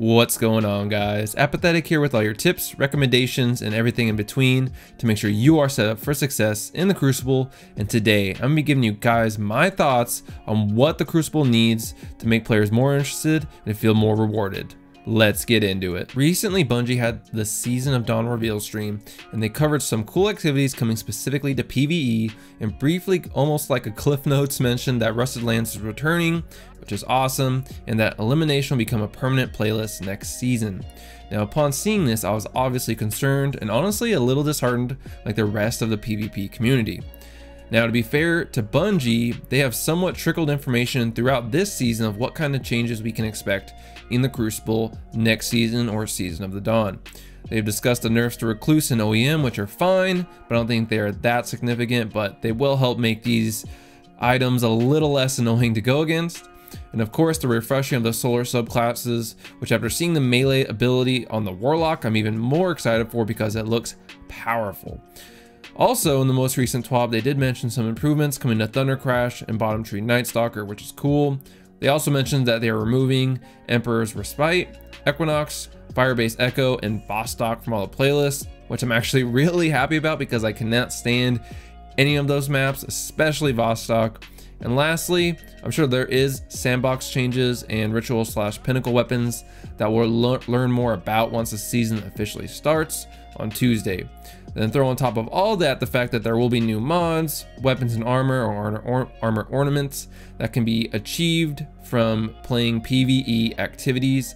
What's going on, guys? Apathetic here with all your tips, recommendations, and everything in between to make sure you are set up for success in the Crucible. And today I'm gonna be giving you guys my thoughts on what the Crucible needs to make players more interested and feel more rewarded. Let's get into it. Recently, Bungie had the Season of Dawn reveal stream, and they covered some cool activities coming specifically to PvE, and briefly, almost like a Cliff Notes, mentioned that Rusted Lands is returning, which is awesome, and that elimination will become a permanent playlist next season. Now, upon seeing this, I was obviously concerned and honestly a little disheartened, like the rest of the PvP community. Now, to be fair to Bungie, they have somewhat trickled information throughout this season of what kind of changes we can expect in the Crucible next season or Season of the Dawn. They've discussed the nerfs to Recluse and OEM, which are fine, but I don't think they are that significant, but they will help make these items a little less annoying to go against. And of course, the refreshing of the solar subclasses, which after seeing the melee ability on the Warlock, I'm even more excited for because it looks powerful. Also, in the most recent TWAB, they did mention some improvements coming to Thunder Crash and Bottom Tree Night Stalker, which is cool. They also mentioned that they are removing Emperor's Respite, Equinox, Firebase Echo, and Vostok from all the playlists, which I'm actually really happy about because I cannot stand any of those maps, especially Vostok. And lastly, I'm sure there is sandbox changes and ritual/pinnacle weapons that we'll learn more about once the season officially starts on Tuesday. Then throw on top of all that the fact that there will be new mods, weapons and armor or armor ornaments that can be achieved from playing PvE activities.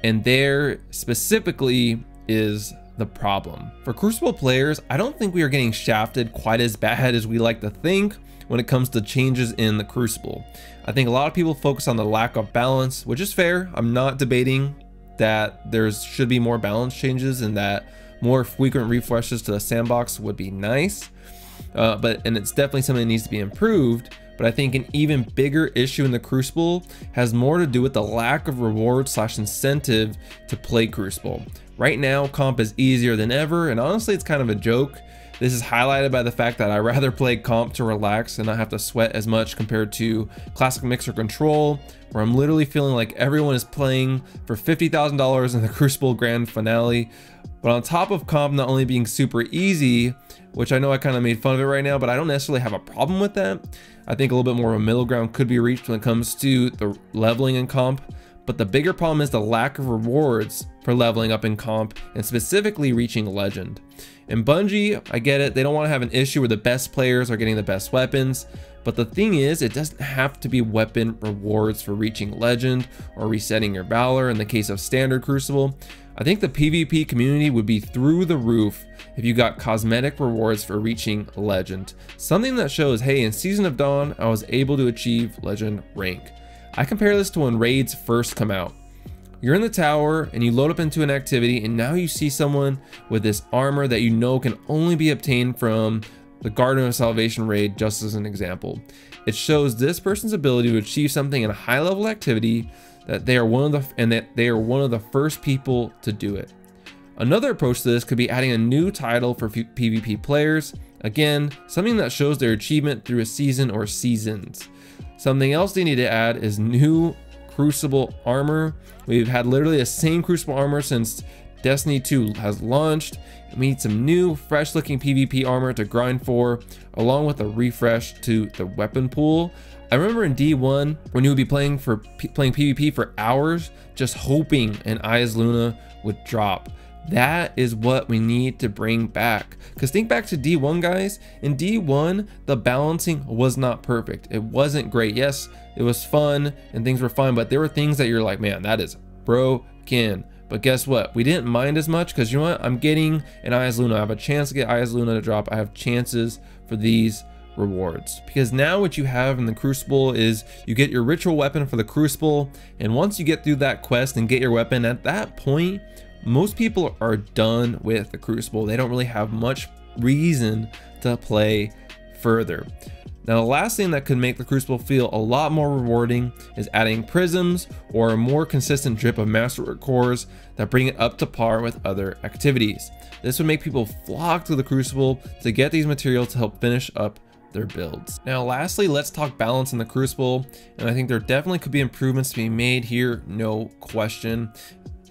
And there specifically is the problem. For Crucible players, I don't think we are getting shafted quite as bad as we like to think when it comes to changes in the Crucible. I think a lot of people focus on the lack of balance, which is fair. I'm not debating that there should be more balance changes and that more frequent refreshes to the sandbox would be nice, and it's definitely something that needs to be improved. But I think an even bigger issue in the Crucible has more to do with the lack of reward/incentive to play Crucible. Right now, comp is easier than ever, and honestly, it's kind of a joke. This is highlighted by the fact that I rather play comp to relax and not have to sweat as much compared to Classic Mixer Control, where I'm literally feeling like everyone is playing for $50,000 in the Crucible Grand Finale. But on top of comp not only being super easy, which I know I kind of made fun of it right now, but I don't necessarily have a problem with that. I think a little bit more of a middle ground could be reached when it comes to the leveling in comp. But the bigger problem is the lack of rewards for leveling up in comp and specifically reaching legend. In Bungie, I get it, they don't want to have an issue where the best players are getting the best weapons, but the thing is, it doesn't have to be weapon rewards for reaching legend or resetting your valor in the case of standard Crucible. I think the PvP community would be through the roof if you got cosmetic rewards for reaching legend. Something that shows, hey, in Season of Dawn, I was able to achieve legend rank. I compare this to when raids first come out. You're in the tower and you load up into an activity, and now you see someone with this armor that you know can only be obtained from the Garden of Salvation raid, just as an example. It shows this person's ability to achieve something in a high level activity, that they are one of the first people to do it. Another approach to this could be adding a new title for PvP players. Again, something that shows their achievement through a season or seasons. Something else they need to add is new Crucible armor. We've had literally the same Crucible armor since Destiny 2 has launched. We need some new, fresh looking PvP armor to grind for, along with a refresh to the weapon pool. I remember in D1 when you would be playing PvP for hours, just hoping an Eyes Luna would drop. That is what we need to bring back. Because think back to D1, guys. In D1, the balancing was not perfect. It wasn't great. Yes, it was fun and things were fun, but there were things that you're like, man, that is broken. But guess what? We didn't mind as much because you know what? I'm getting an Eyes Luna. I have a chance to get Eyes Luna to drop. I have chances for these rewards, because now what you have in the Crucible is you get your ritual weapon for the Crucible, and once you get through that quest and get your weapon, at that point most people are done with the Crucible. They don't really have much reason to play further. Now, the last thing that could make the Crucible feel a lot more rewarding is adding prisms or a more consistent drip of masterwork cores that bring it up to par with other activities. This would make people flock to the Crucible to get these materials to help finish up their builds. Now, lastly, let's talk balance in the Crucible, and I think there definitely could be improvements to be made here, no question.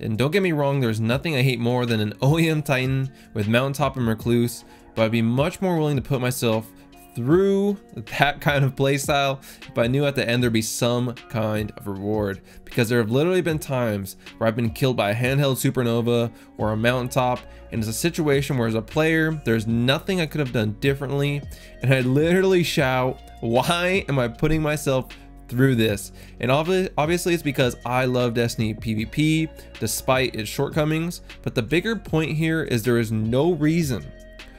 And don't get me wrong, there's nothing I hate more than an OEM Titan with Mountaintop and Recluse, but I'd be much more willing to put myself through that kind of playstyle if I knew at the end there'd be some kind of reward, because there have literally been times where I've been killed by a handheld supernova or a mountaintop, and it's a situation where as a player there's nothing I could have done differently, and I literally shout, why am I putting myself through this? And obviously it's because I love Destiny PvP despite its shortcomings, but the bigger point here is there is no reason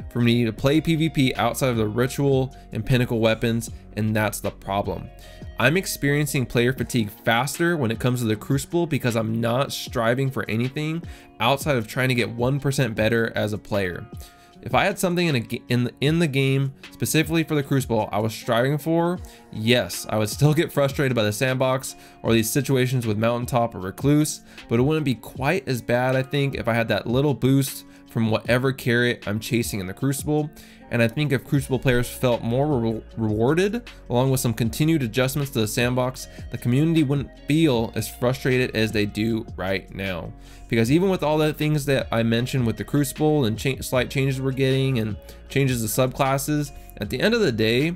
for me to play PvP outside of the ritual and pinnacle weapons, and that's the problem. I'm experiencing player fatigue faster when it comes to the Crucible because I'm not striving for anything outside of trying to get 1% better as a player. If I had something in the game specifically for the Crucible I was striving for, yes, I would still get frustrated by the sandbox or these situations with Mountaintop or Recluse, but it wouldn't be quite as bad, I think, if I had that little boost from whatever carrot I'm chasing in the Crucible. And I think if Crucible players felt more rewarded, along with some continued adjustments to the sandbox, the community wouldn't feel as frustrated as they do right now. Because even with all the things that I mentioned with the Crucible and slight changes we're getting and changes to subclasses, at the end of the day,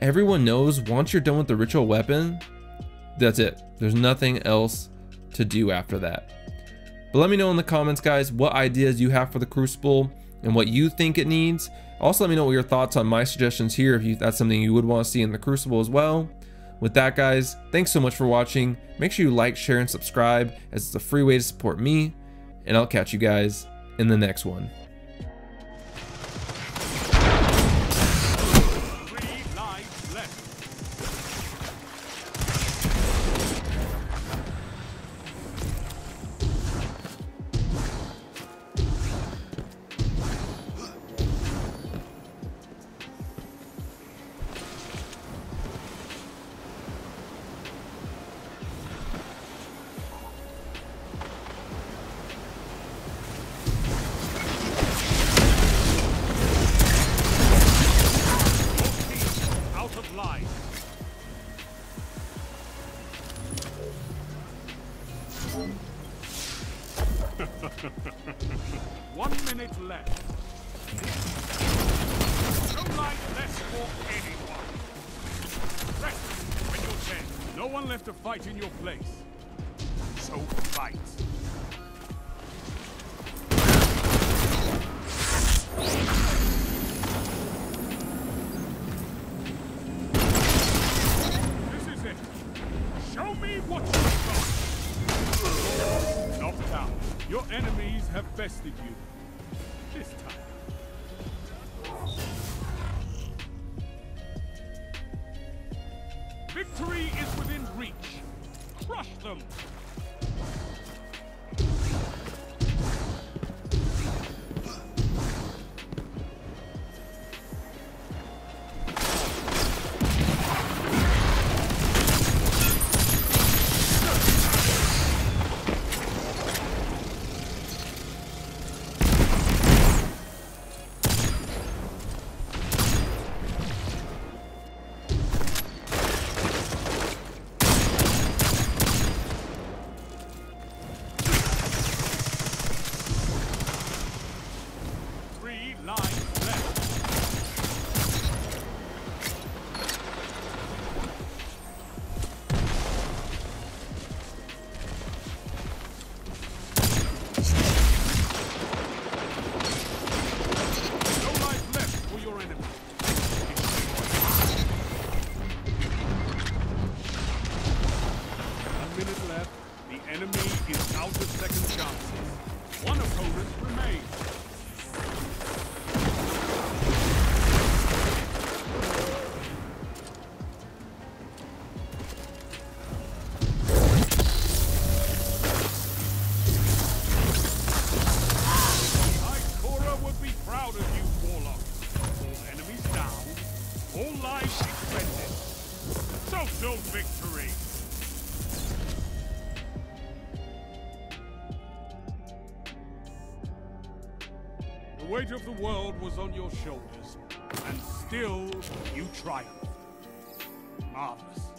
everyone knows once you're done with the ritual weapon, that's it. There's nothing else to do after that. But let me know in the comments, guys, what ideas you have for the Crucible and what you think it needs. Also, let me know what your thoughts on my suggestions here, if that's something you would want to see in the Crucible as well. With that, guys, thanks so much for watching. Make sure you like, share, and subscribe, as it's a free way to support me, and I'll catch you guys in the next one. Line. 1 minute left. No life left for anyone. Rest when you're dead. No one left to fight in your place. So fight. Show me what you've got! Knocked out. Your enemies have bested you. This time. Victory is within reach. Crush them! Enemy is out of second chances. One opponent remains. Ikora would be proud of you, Warlock. All enemies down, all lives expended. Social victory! The weight of the world was on your shoulders, and still you triumphed. Marvelous.